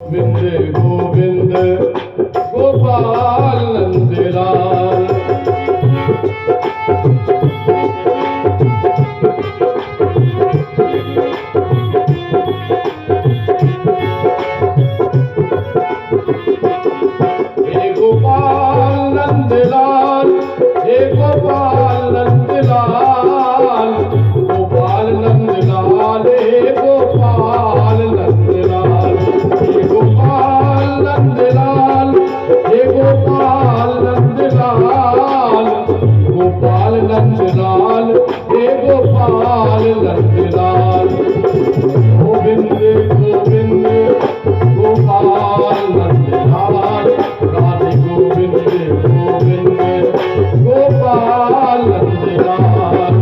गोविंद गोविंद गोपाल नंदलाल। हे गोपाल नंदलाल, हे गोपाल नंदलाल, गोपाल नंदलाल, हे गोपाल नंदलाल, हे गोपाल नंदलाल, हे गोपाल नंदलाल, गोपाल नंदलाल, हे गोपाल नंदलाल। गोविंद गोविंद गोपाल नंदलाल, राधे गोविंद गोविंद गोपाल नंदलाल।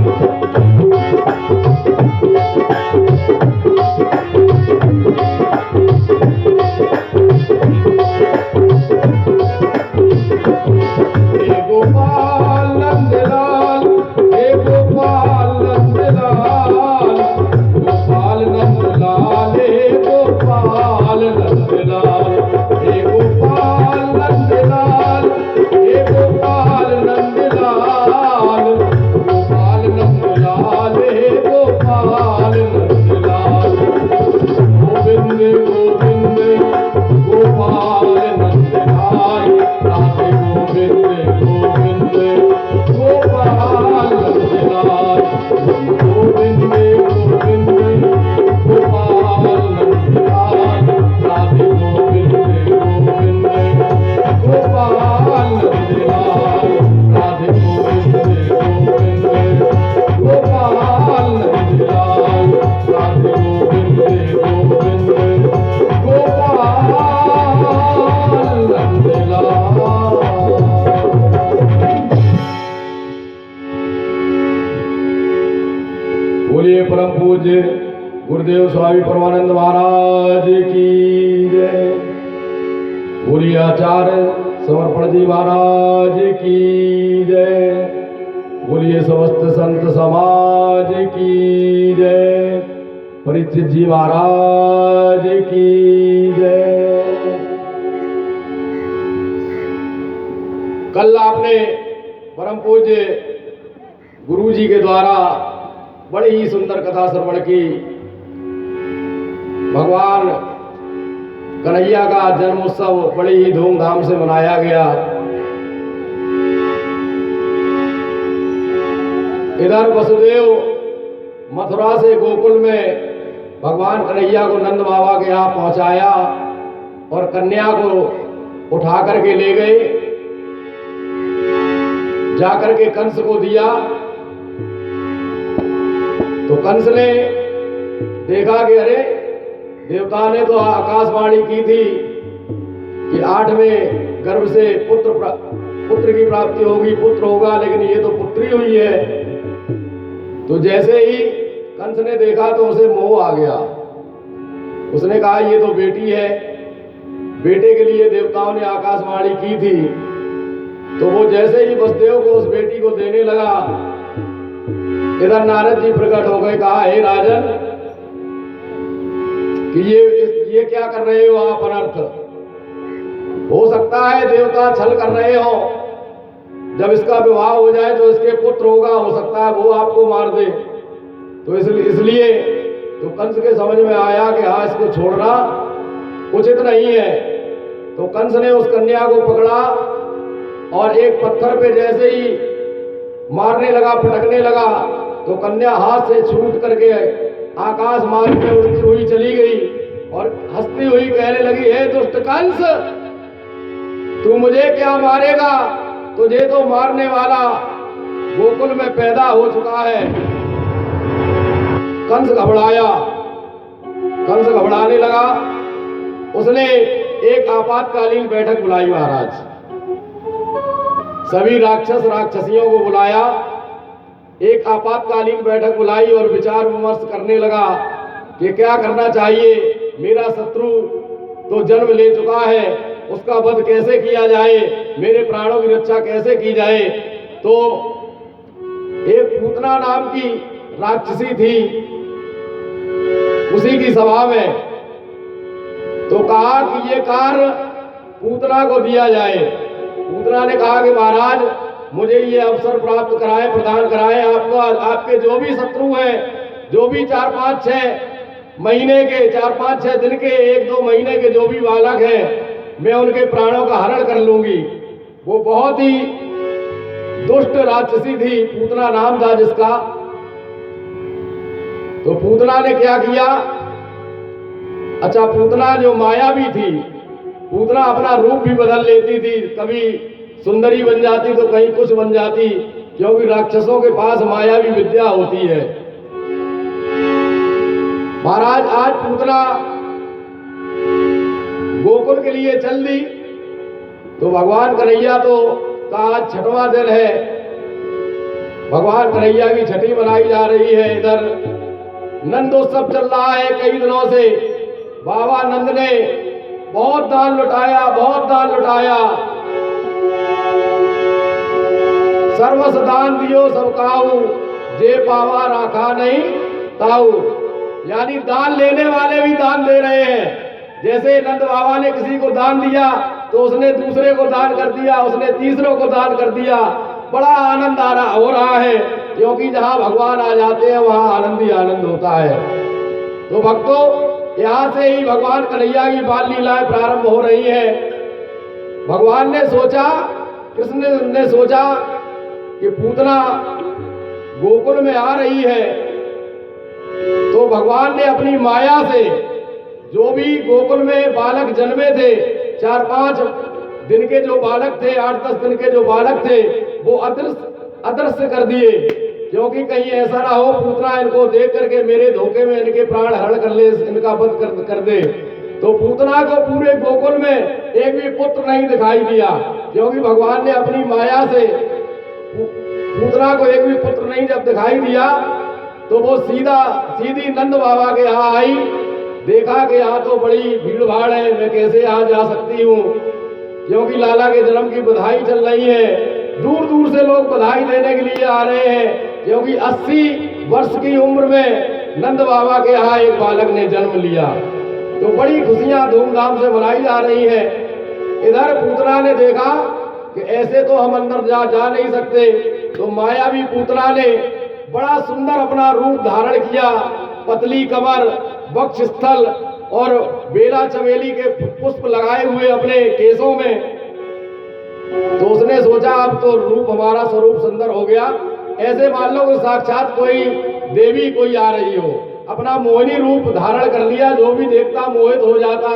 हे गोपाल नंदलाल, हे गोपाल नंदलाल, गोपाल नंदलाल, हे गोपाल नंदलाल, हे गोपाल नंदलाल, हे गोपाल नंदलाल, गोपाल नंदलाल, हे गोपाल नंदलाल। गोविंद गोविंद गोपाल नंदलाल, राधे गोविंद गोविंद गोपाल नंदलाल। गोविंद गोविंद गोपाल नंदलाल, राधे गोविंद गोविंद गोपाल नंदलाल, राधे गोविंद गोविंद गोपाल नंदलाल, राधे गोविंद गोविंद गोपाल नंदलाल। बोलिए परम पूज्य गुरुदेव स्वामी परमानंद महाराज की जय। बोलिए आचार्य समर्पण जी महाराज की जय। बोलिए समस्त संत समाज की जय। परीक्षित जी महाराज की जय। कल आपने परम पूज्य गुरु जी के द्वारा बड़ी ही सुंदर कथा श्रवण की। भगवान कन्हैया का जन्मोत्सव बड़ी ही धूमधाम से मनाया गया। इधर वसुदेव मथुरा से गोकुल में भगवान कन्हैया को नंद बाबा के यहाँ पहुंचाया और कन्या को उठा करके ले गए। जाकर के कंस को दिया तो कंस ने देखा कि अरे देवता ने तो आकाशवाणी की थी कि 8वें गर्भ से पुत्र की प्राप्ति होगी, पुत्र होगा, लेकिन ये तो पुत्री हुई है। तो जैसे ही कंस ने देखा तो उसे मोह आ गया। उसने कहा ये तो बेटी है, बेटे के लिए देवताओं ने आकाशवाणी की थी। तो वो जैसे ही वसुदेव को उस बेटी को देने लगा, इधर नारद जी प्रकट हो गए। कहा हे राजन कि ये क्या कर रहे हो आप अनर्थ। हो सकता है देवता छल कर रहे हो, जब इसका विवाह हो जाए तो इसके पुत्र होगा, हो सकता है वो आपको मार दे। तो इसलिए तो कंस के समझ में आया कि हाँ इसको छोड़ना उचित नहीं है। तो कंस ने उस कन्या को पकड़ा और एक पत्थर पे जैसे ही मारने लगा, पटकने लगा, तो कन्या हाथ से छूट करके आकाश मार्ग में उड़ती हुई चली गई और हंसती हुई कहने लगी, हे दुष्ट कंस, तू मुझे क्या मारेगा? तुझे तो मारने वाला गोकुल में पैदा हो चुका है। कंस घबराया, कंस घबराने लगा। उसने एक आपातकालीन बैठक बुलाई महाराज। सभी राक्षस राक्षसियों को बुलाया, एक आपातकालीन बैठक बुलाई और विचार विमर्श करने लगा कि क्या करना चाहिए। मेरा शत्रु तो जन्म ले चुका है, उसका वध कैसे किया जाए, मेरे प्राणों की रक्षा कैसे की जाए। तो एक पूतना नाम की राक्षसी थी, उसी की सभा में तो कहा कि ये कार्य पूतना को दिया जाए। पूतना ने कहा कि महाराज मुझे ये अवसर प्राप्त कराए, प्रदान कराए। आपको आपके जो भी शत्रु हैं, जो भी 4-5-6 महीने के, 4-5-6 दिन के, 1-2 महीने के जो भी बालक हैं, मैं उनके प्राणों का हरण कर लूंगी। वो बहुत ही दुष्ट राक्षसी थी, पूतना नाम था जिसका। तो पूतना ने क्या किया? अच्छा, पूतना जो मायावी थी, पूतना अपना रूप भी बदल लेती थी, कभी सुंदरी बन जाती तो कहीं कुछ बन जाती, क्योंकि राक्षसों के पास मायावी विद्या होती है। महाराज आज पूतना गोकुल के लिए चल दी। तो भगवान कन्हैया तो का आज 6वां दिन है, भगवान कन्हैया की छठी मनाई जा रही है। इधर नंदोत्सव चल रहा है कई दिनों से। बाबा नंद ने बहुत दान लुटाया, बहुत दान लुटाया। सर्वस दान दियो सब काऊ, जे पावा राखा नहीं ताऊ। यानी दान लेने वाले भी दान दे रहे हैं। जैसे नंद बाबा ने किसी को दान दिया तो उसने दूसरे को दान कर दिया, उसने तीसरों को दान कर दिया। बड़ा आनंद हो रहा है, क्योंकि जहां भगवान आ जाते हैं वहां आनंद ही आनंद होता है। तो भक्तों, यहाँ से ही भगवान कन्हैया की बाल लीलाएं प्रारंभ हो रही है। भगवान ने सोचा, कृष्ण ने सोचा कि पूतना गोकुल में आ रही है, तो भगवान ने अपनी माया से जो भी गोकुल में बालक जन्मे थे, 4-5 दिन के जो बालक थे, 8-10 दिन के जो बालक थे, वो अदृश्य कर दिए, क्योंकि कहीं ऐसा ना हो पूतना इनको देख करके मेरे धोखे में इनके प्राण हरण कर ले, इनका वध कर दे। तो पूतना को पूरे गोकुल में एक भी पुत्र नहीं दिखाई दिया, क्योंकि भगवान ने अपनी माया से पूतना को एक भी पुत्र नहीं जब दिखाई दिया, तो वो सीधी नंद बाबा के यहाँ आई। देखा कि यहाँ तो बड़ी भीड़ भाड़ है, मैं कैसे यहाँ जा सकती हूँ, क्योंकि लाला के जन्म की बधाई चल रही है। दूर दूर से लोग बधाई देने के लिए आ रहे हैं, क्योंकि 80 वर्ष की उम्र में नंद बाबा के यहाँ एक बालक ने जन्म लिया। तो बड़ी खुशियां धूमधाम से मनाई जा रही है। इधर पूतना ने देखा कि ऐसे तो हम अंदर जा नहीं सकते, तो मायावी पूतना ने बड़ा सुंदर अपना रूप धारण किया। पतली कमर, वक्ष स्थल और बेला चमेली के पुष्प लगाए हुए अपने केसों में। तो उसने सोचा अब तो रूप हमारा स्वरूप सुंदर हो गया, ऐसे मान लो कि साक्षात कोई देवी कोई आ रही हो। अपना मोहिनी रूप धारण कर लिया, जो भी देखता मोहित हो जाता,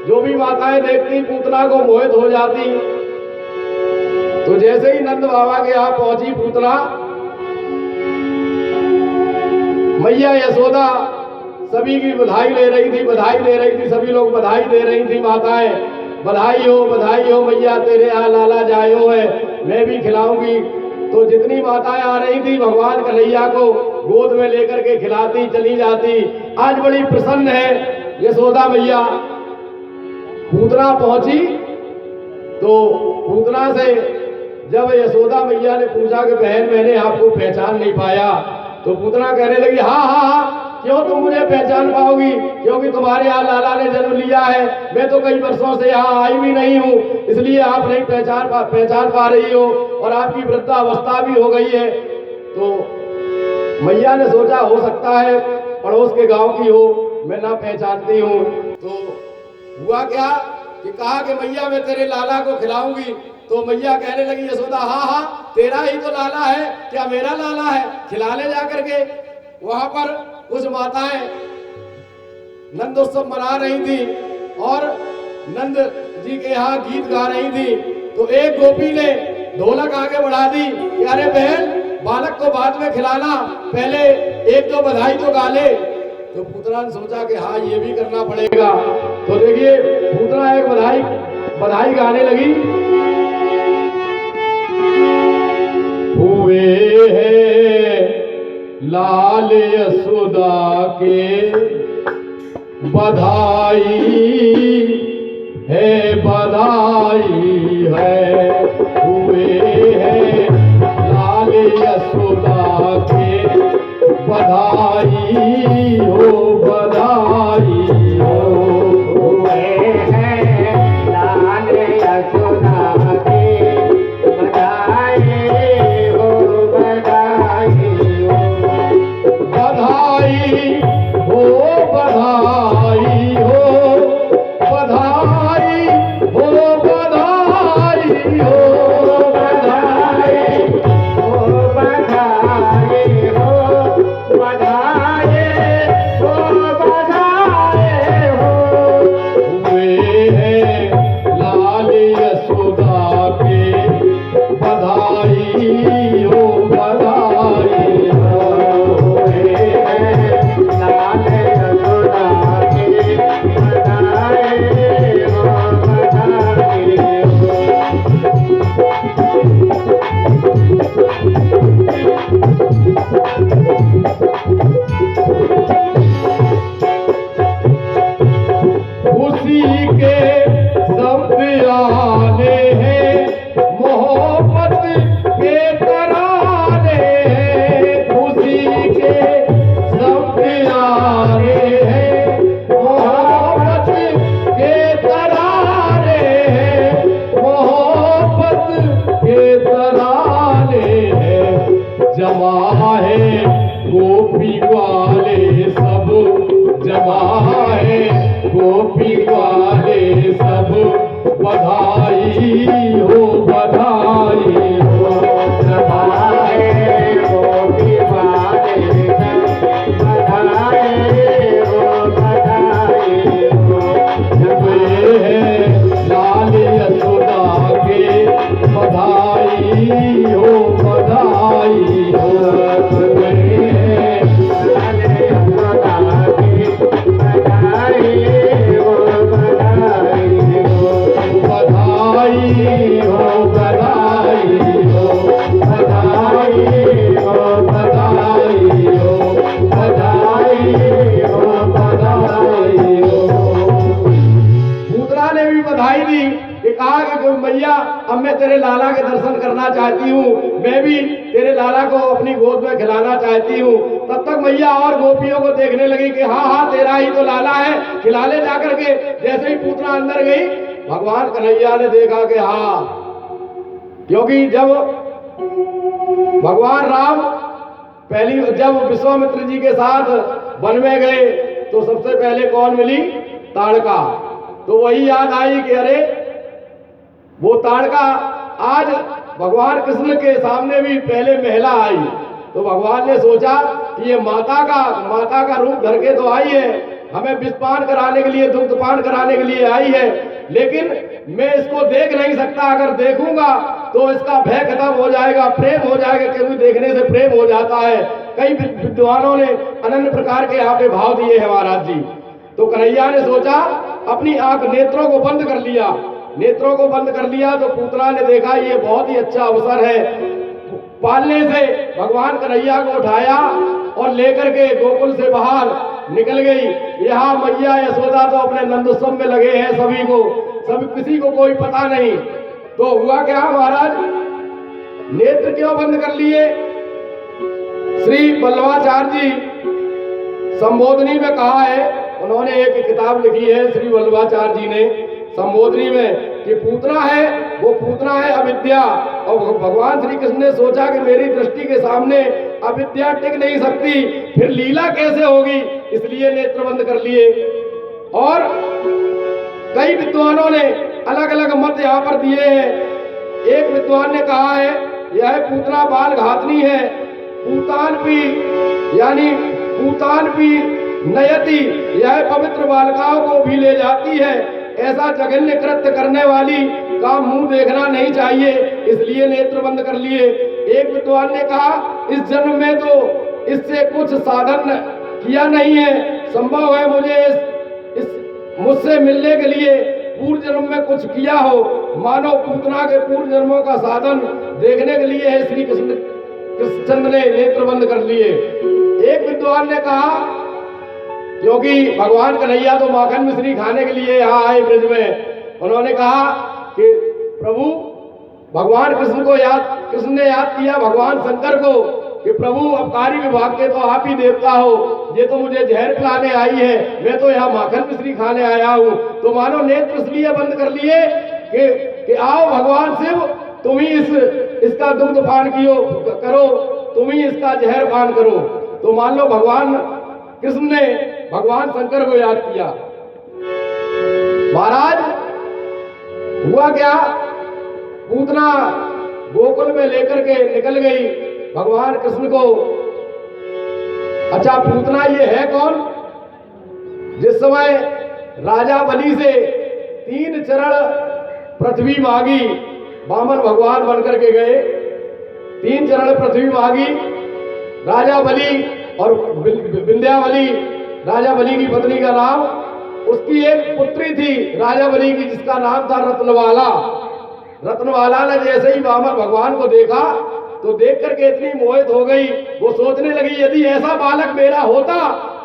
जो भी माताएं देखती पूतना को मोहित हो जाती। तो जैसे ही नंद बाबा के यहाँ पहुंची पूतना, मैया यशोदा सभी की बधाई ले रही थी, सभी लोग बधाई दे रही थी। माताएं बधाई हो मैया, तेरे यहाँ लाला जायो है, मैं भी खिलाऊंगी। तो जितनी माताएं आ रही थी भगवान कन्हैया को गोद में लेकर के खिलाती चली जाती। आज बड़ी प्रसन्न है यशोदा मैया। पूतना पहुंची तो पूतना से जब यशोदा मैया ने पूछा कि बहन मैंने आपको पहचान नहीं पाया, तो पूतना कहने लगी हाँ, क्यों तुम मुझे पहचान पाओगी, क्योंकि तुम्हारे यहाँ लाला ने जन्म लिया है। मैं तो कई वर्षों से यहाँ आई भी नहीं हूँ, इसलिए आप नहीं पहचान पा रही हो, और आपकी वृद्धावस्था भी हो गई है। तो मैया ने सोचा हो सकता है पड़ोस के गांव की हो, मैं ना पहचानती हूँ। तो हुआ क्या कि कहा कि मैया मैं तेरे लाला को खिलाऊंगी। तो मैया कहने लगी यशोदा हाँ, तेरा ही तो लाला है, क्या मेरा लाला है, खिला ले जा करके। वहां पर कुछ माताएं नंदोत्सव मना रही थी और नंद जी के यहाँ गीत गा रही थी। तो एक गोपी ने ढोलक आगे बढ़ा दी कि अरे बहन, बालक को बाद में खिलाना, पहले एक दो बधाई तो गा ले। तो पूतना ने सोचा कि हाँ ये भी करना पड़ेगा। तो देखिए पूतना एक बधाई गाने लगी। हुए हैं लाल यशोदा के बधाई है, हुए हैं लाल यशोदा के बधाई हो, के शब्द आने हैं, मोहब्बत के तराने हैं, खुशी के शब्द आने हैं, मोहब्बत के तराने हैं, मोहब्बत के तराने हैं। जमा है गोपी वाले सब, जमा है गोपी वाले सब, बधाई हो बधाई हो। जमा है गोपी वाले सब, बधाई हो बधाई हो। ये है लाल यशोदा के, बधाई हो बधाई हो। मैया अब मैं तेरे लाला के दर्शन करना चाहती हूँ, मैं भी तेरे लाला को अपनी गोद में खिलाना चाहती हूँ। तब तक मैया और गोपियों को देखने लगी कि हाँ हाँ तेरा ही तो लाला है, खिला ले जाकर के। जैसे ही पूतना अंदर गई, भगवान कन्हैया ने देखा कि हाँ, क्योंकि जब भगवान राम जब विश्वामित्र जी के साथ वन में गए तो सबसे पहले कौन मिली? ताड़का। तो वही याद आई कि अरे वो ताड़का आज भगवान कृष्ण के सामने भी पहले महिला आई। तो भगवान ने सोचा कि ये माता का रूप धर के तो आई है, हमें विषपान कराने के लिए, दुग्धपान कराने के लिए आई है, लेकिन मैं इसको देख नहीं सकता। अगर देखूंगा तो इसका भय खत्म हो जाएगा, प्रेम हो जाएगा, क्योंकि देखने से प्रेम हो जाता है। कई विद्वानों ने अनन्य प्रकार के यहाँ पे भाव दिए हैं महाराज जी। तो कन्हैया ने सोचा, अपनी आंख नेत्रों को बंद कर लिया। नेत्रों को बंद कर लिया तो पूतना ने देखा ये बहुत ही अच्छा अवसर है। पालने से भगवान कन्हैया को उठाया और लेकर के गोकुल से बाहर निकल गई। यहाँ मैया यशोदा तो अपने नंदोत्सव में लगे हैं, सभी किसी को कोई पता नहीं। तो हुआ क्या महाराज, नेत्र क्यों बंद कर लिए? श्री वल्लभाचार्य जी संबोधनी में कहा है, उन्होंने एक किताब लिखी है श्री वल्लभाचार्य जी ने संबोधनी में, कि पूतना है वो पूतना है अविद्या। और भगवान श्री कृष्ण ने सोचा कि मेरी दृष्टि के सामने अविद्या टिक नहीं सकती, फिर लीला कैसे होगी, इसलिए नेत्र बंद कर लिए। और कई विद्वानों ने अलग अलग मत यहाँ पर दिए हैं। एक विद्वान ने कहा है यह पूतना बाल घातनी है, पूतान भी नयति, यह पवित्र बालिकाओं को भी ले जाती है। ऐसा जघन्य कृत्य करने वाली का मुंह देखना नहीं चाहिए, इसलिए नेत्र बंद कर लिए। एक विद्वान ने कहा इस जन्म में तो इससे कुछ साधन किया नहीं है, संभव है मुझे मुझसे मिलने के लिए पूर्व जन्म में कुछ किया हो, मानो पूतना के पूर्व जन्मों का साधन देखने के लिए है। श्री कृष्णचंद्र ने नेत्र बंद कर लिए। एक विद्वान ने कहा क्योंकि भगवान कन्हैया तो माखन मिश्री खाने के लिए यहाँ आए ब्रज में, उन्होंने कहा कि प्रभु भगवान कृष्ण ने याद किया भगवान शंकर को कि प्रभु अबकारी विभाग के तो आप ही देवता हो, ये तो मुझे जहर पिलाने आई है, मैं तो यहाँ माखन मिश्री खाने आया हूँ। तो मानो नेत्र इसलिए बंद कर लिए कि आओ भगवान शिव, तुम ही इसका दुग्ध पान करो, तुम ही इसका जहर पान करो। तो मान लो भगवान कृष्ण ने भगवान शंकर को याद किया। महाराज हुआ क्या, पूतना गोकुल में लेकर के निकल गई भगवान कृष्ण को। अच्छा, पूतना ये है कौन? जिस समय राजा बलि से 3 चरण पृथ्वी मांगी, वामन भगवान बनकर के गए, 3 चरण पृथ्वी मांगी। राजा बलि और विंध्यावली, राजा बलि की पत्नी का नाम, उसकी एक पुत्री थी राजा बलि की जिसका नाम था रत्नवाला। रत्नवाला ने जैसे ही वामन भगवान को देखा तो देख करके इतनी मोहित हो गई, वो सोचने लगी यदि ऐसा बालक मेरा होता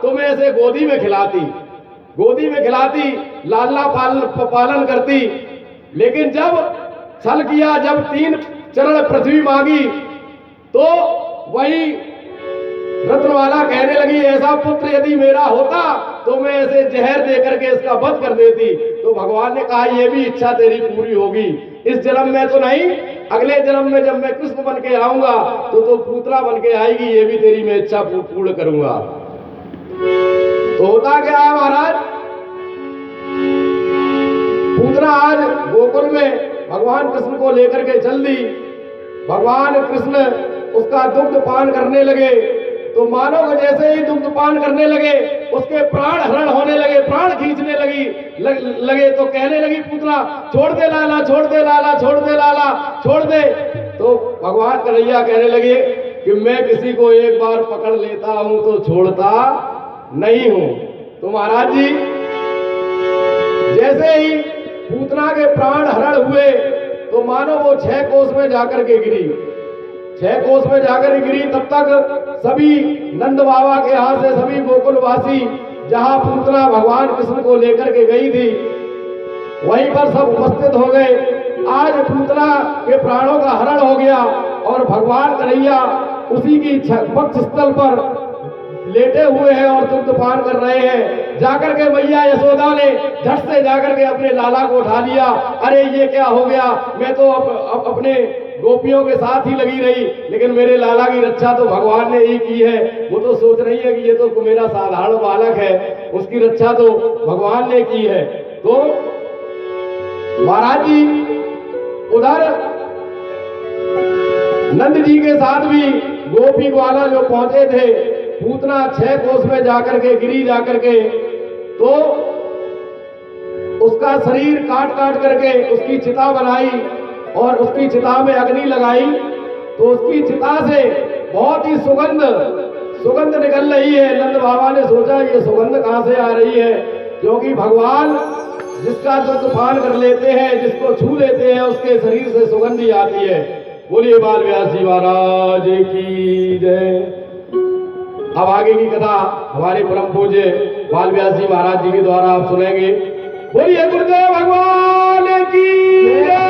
तो मैं इसे गोदी में खिलाती। गोदी में खिलाती, लालना पालन करती। लेकिन जब छल किया, जब 3 चरण पृथ्वी मांगी, तो वही रत्नवाला कहने लगी, ऐसा पुत्र यदि मेरा होता तो मैं ऐसे जहर दे करके इसका वध कर देती। तो भगवान ने कहा, ये भी इच्छा तेरी पूरी होगी, इस जन्म में तो नहीं, अगले जन्म में जब मैं कृष्ण बन के आऊंगा तो पूतना बन के आएगी, ये भी तेरी मैं इच्छा पूर्ण करूंगा। तो होता क्या है महाराज, पूतना आज गोकुल में भगवान कृष्ण को लेकर के चल दी। भगवान कृष्ण उसका दुग्ध पान करने लगे, तो मानो कि जैसे ही दुग्ध पान करने लगे उसके प्राण हरण होने लगे, प्राण खींचने लगे। तो कहने लगी पूतना, छोड़ दे लाला, छोड़ दे लाला, छोड़ दे लाला, छोड़ दे। तो भगवान कन्हैया कहने लगे कि मैं किसी को एक बार पकड़ लेता हूं तो छोड़ता नहीं हूं। तो महाराज जी, जैसे ही पूतना के प्राण हरण हुए तो मानो वो 6 कोस में जाकर के गिरी। 6 कोस में जाकर गिरी, तब तक सभी नंद बाबा के यहाँ से सभी गोकुलवासी जहां पूतना भगवान कृष्ण को लेकर के गई थी, वहीं पर सब उपस्थित हो गए। आज पूतना के प्राणों का हरण हो गया और भगवान कन्हैया उसी की वक्षस्थल पर लेटे हुए हैं और दुग्ध पान कर रहे हैं। जाकर के मैया यशोदा ने झट से जाकर के अपने लाला को उठा लिया। अरे ये क्या हो गया, मैं तो अपने गोपियों के साथ ही लगी रही, लेकिन मेरे लाला की रक्षा तो भगवान ने ही की है। वो तो सोच रही है कि ये तो मेरा साधारण बालक है, उसकी रक्षा तो भगवान ने की है। तो महाराज जी उधर नंद जी के साथ भी गोपी ग्वाला जो पहुंचे थे, पूतना 6 कोस में जाकर के गिरी, जाकर के तो उसका शरीर काट काट करके उसकी चिता बनाई और उसकी चिता में अग्नि लगाई। तो उसकी चिता से बहुत ही सुगंध निकल रही है। नंद बाबा ने सोचा ये सुगंध कहां से आ रही है, क्योंकि भगवान जिसका दुग्ध पान कर लेते हैं, जिसको छू लेते हैं, उसके शरीर से सुगंध ही आती है। बोलिए बाल व्यास जी महाराज की जय। अब आगे की कथा हमारे परम पूज्य बाल व्यास जी महाराज जी के द्वारा आप सुनेंगे। बोलिए गुरुदेव भगवान की जय।